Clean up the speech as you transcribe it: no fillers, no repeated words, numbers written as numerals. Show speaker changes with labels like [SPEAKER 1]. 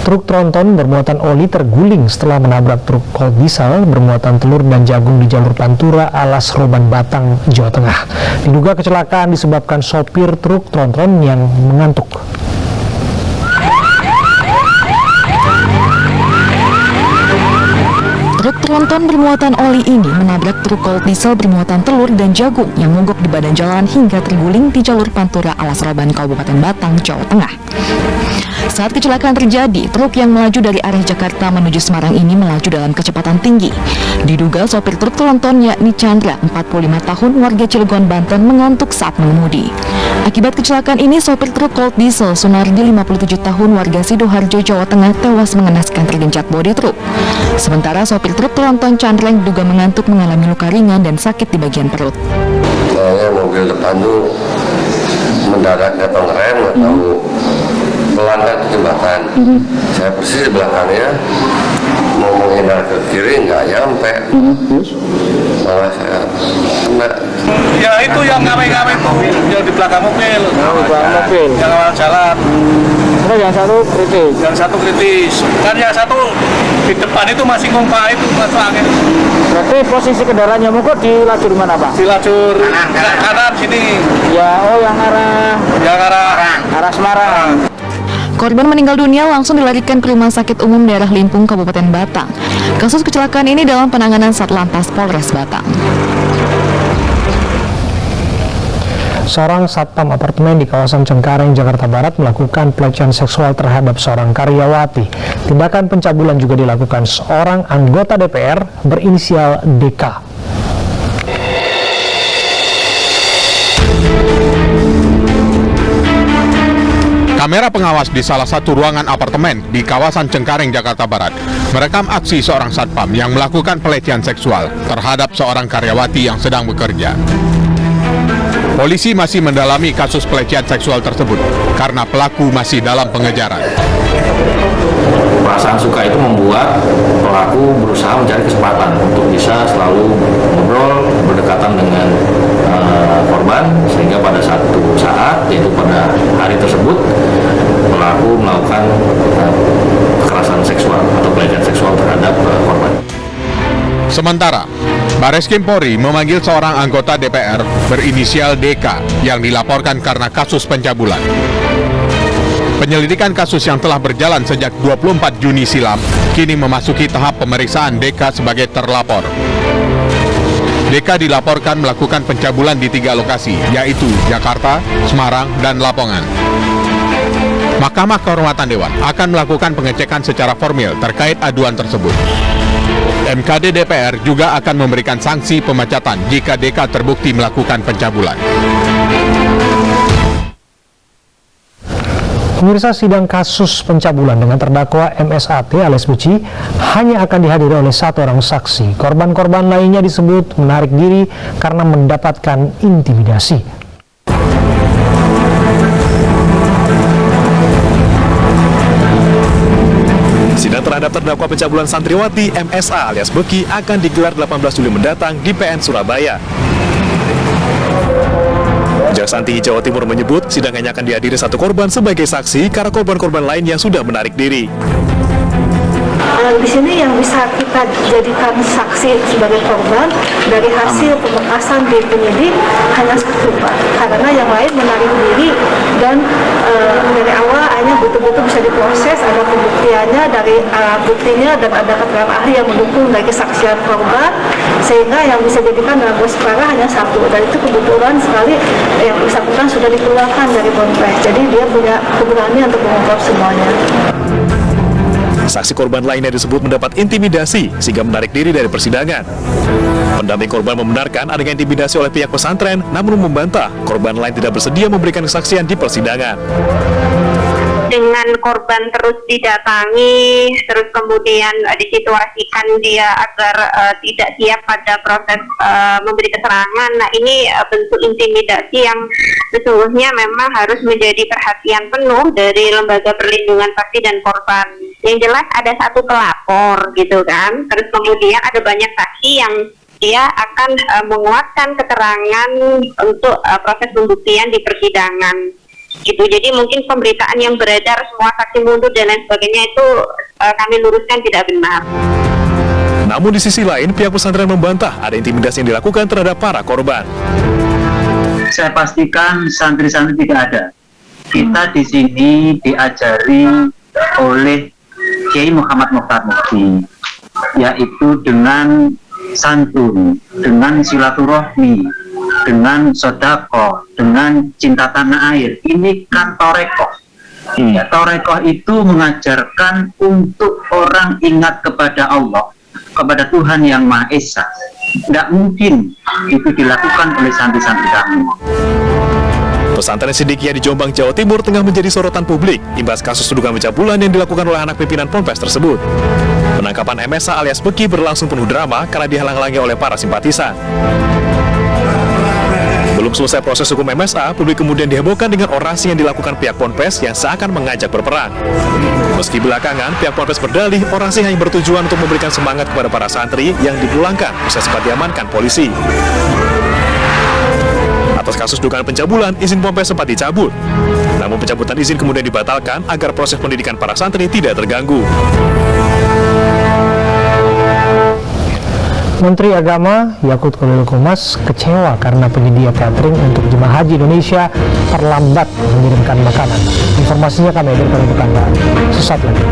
[SPEAKER 1] Truk tronton bermuatan oli terguling setelah menabrak truk kol diesel bermuatan telur dan jagung di jalur Pantura Alas Roban Batang, Jawa Tengah. Diduga kecelakaan disebabkan sopir truk tronton yang mengantuk.
[SPEAKER 2] Truk tronton bermuatan oli ini menabrak truk kol diesel bermuatan telur dan jagung yang mogok di badan jalan hingga terguling di jalur Pantura Alas Roban, Kabupaten Batang, Jawa Tengah. Saat kecelakaan terjadi, truk yang melaju dari arah Jakarta menuju Semarang ini melaju dalam kecepatan tinggi. Diduga sopir truk tronton yakni Chandra, 45 tahun, warga Cilegon, Banten, mengantuk saat mengemudi. Akibat kecelakaan ini, sopir truk kol diesel Sunardi, 57 tahun, warga Sidoarjo, Jawa Tengah, tewas mengenaskan tergencet bodi truk. Sementara sopir truk tronton Chandra yang diduga mengantuk mengalami luka ringan dan sakit di bagian perut.
[SPEAKER 3] Soalnya mobil depan tuh mendadak atau ngerem atau melanggar ke jembatan. Saya persis di belakangnya mau menghindar ke kiri nggak nyampe. Malah saya kena.
[SPEAKER 4] Ya itu yang ngamen-ngamen tuh yang di belakang mobil. Yang awal jalan.
[SPEAKER 1] Terus yang satu kritis.
[SPEAKER 4] Yang satu kritis. Dan yang satu di depan itu masih ngompa itu masuk angin.
[SPEAKER 1] Berarti posisi kendaraannya mogok di lajur mana, Pak?
[SPEAKER 4] Di lajur kanan sini.
[SPEAKER 1] Ya, yang arah Semarang.
[SPEAKER 2] Korban meninggal dunia langsung dilarikan ke Rumah Sakit Umum Daerah Limpung, Kabupaten Batang. Kasus kecelakaan ini dalam penanganan Satlantas Polres Batang.
[SPEAKER 1] Seorang satpam apartemen di kawasan Cengkareng, Jakarta Barat melakukan pelecehan seksual terhadap seorang karyawati. Tindakan pencabulan juga dilakukan seorang anggota DPR berinisial DK.
[SPEAKER 5] Kamera pengawas di salah satu ruangan apartemen di kawasan Cengkareng, Jakarta Barat merekam aksi seorang satpam yang melakukan pelecehan seksual terhadap seorang karyawati yang sedang bekerja. Polisi masih mendalami kasus pelecehan seksual tersebut karena pelaku masih dalam pengejaran.
[SPEAKER 6] Perasaan suka itu membuat pelaku berusaha mencari kesempatan untuk bisa selalu ngobrol berdekatan dengan korban, sehingga pada satu saat, yaitu pada hari tersebut, pelaku melakukan kekerasan seksual atau pelecehan seksual terhadap korban.
[SPEAKER 5] Sementara, Bareskrim Polri memanggil seorang anggota DPR berinisial DK yang dilaporkan karena kasus pencabulan. Penyelidikan kasus yang telah berjalan sejak 24 Juni silam kini memasuki tahap pemeriksaan DK sebagai terlapor. DK dilaporkan melakukan pencabulan di 3 lokasi, yaitu Jakarta, Semarang, dan Lamongan. Mahkamah Kehormatan Dewan akan melakukan pengecekan secara formil terkait aduan tersebut. MKD DPR juga akan memberikan sanksi pemecatan jika DK terbukti melakukan pencabulan.
[SPEAKER 1] Pemirsa, sidang kasus pencabulan dengan terdakwa MSAT alias Beci hanya akan dihadiri oleh 1 orang saksi. Korban-korban lainnya disebut menarik diri karena mendapatkan intimidasi.
[SPEAKER 7] Sidang terhadap terdakwa pencabulan santriwati MSA alias Beki akan digelar 18 Juli mendatang di PN Surabaya. Kejaksaan Tinggi Jawa Timur menyebut sidang hanya akan dihadiri 1 korban sebagai saksi karena korban-korban lain yang sudah menarik diri.
[SPEAKER 8] Di sini yang bisa kita jadikan saksi sebagai korban dari hasil pemekasan di penyidik hanya 1, Pak. Karena yang lain menarik diri dan dari awal hanya betul-betul bisa diproses, ada pembuktiannya dari buktinya dan ada keterangan ahli yang mendukung dari kesaksian korban, sehingga yang bisa dijadikan dalam perkara hanya 1. Dan itu kebetulan sekali yang bersangkutan sudah dikeluarkan dari Ponpes, jadi dia punya keberanian untuk mengungkap semuanya.
[SPEAKER 7] Saksi korban lainnya disebut mendapat intimidasi sehingga menarik diri dari persidangan. Pendamping korban membenarkan adanya intimidasi oleh pihak pesantren, namun membantah korban lain tidak bersedia memberikan kesaksian di persidangan.
[SPEAKER 9] Dengan korban terus didatangi, terus kemudian disituasikan dia agar tidak siap pada proses memberi keterangan. Nah, ini bentuk intimidasi yang sesungguhnya memang harus menjadi perhatian penuh dari lembaga perlindungan saksi dan korban. Yang jelas ada 1 pelapor gitu kan, terus kemudian ada banyak saksi yang dia akan menguatkan keterangan untuk proses pembuktian di persidangan. gitu. Jadi mungkin pemberitaan yang beredar semua saksi mundur dan lain sebagainya itu kami luruskan tidak benar.
[SPEAKER 7] Namun di sisi lain, pihak pesantren membantah ada intimidasi yang dilakukan terhadap para korban.
[SPEAKER 10] Saya pastikan santri-santri tidak ada. Kita di sini diajari oleh Kiai Muhammad Mokhtar Mukti, yaitu dengan santun, dengan silaturahmi, dengan sodako, dengan cinta tanah air. Ini kan torekoh. Ya, torekoh itu mengajarkan untuk orang ingat kepada Allah, kepada Tuhan yang Maha Esa. Tidak mungkin itu dilakukan oleh santri-santri kami.
[SPEAKER 7] Pesantren Siddiqiyah di Jombang, Jawa Timur tengah menjadi sorotan publik imbas kasus dugaan pencabulan yang dilakukan oleh anak pimpinan Ponpes tersebut. Penangkapan MSA alias Beki berlangsung penuh drama karena dihalang-halangi oleh para simpatisan. Belum selesai proses hukum MSA, publik kemudian dihebohkan dengan orasi yang dilakukan pihak Ponpes yang seakan mengajak berperang. Meski belakangan, pihak Ponpes berdalih orasi hanya bertujuan untuk memberikan semangat kepada para santri yang dipulangkan usai sempat diamankan polisi. Atas kasus dugaan pencabulan, izin Ponpes sempat dicabut. Namun pencabutan izin kemudian dibatalkan agar proses pendidikan para santri tidak terganggu.
[SPEAKER 1] Menteri Agama Yakut Khalil Qomas kecewa karena penyedia catering untuk jemaah haji Indonesia terlambat mengirimkan makanan. Informasinya kami hadirkan untuk Anda sesaat lagi.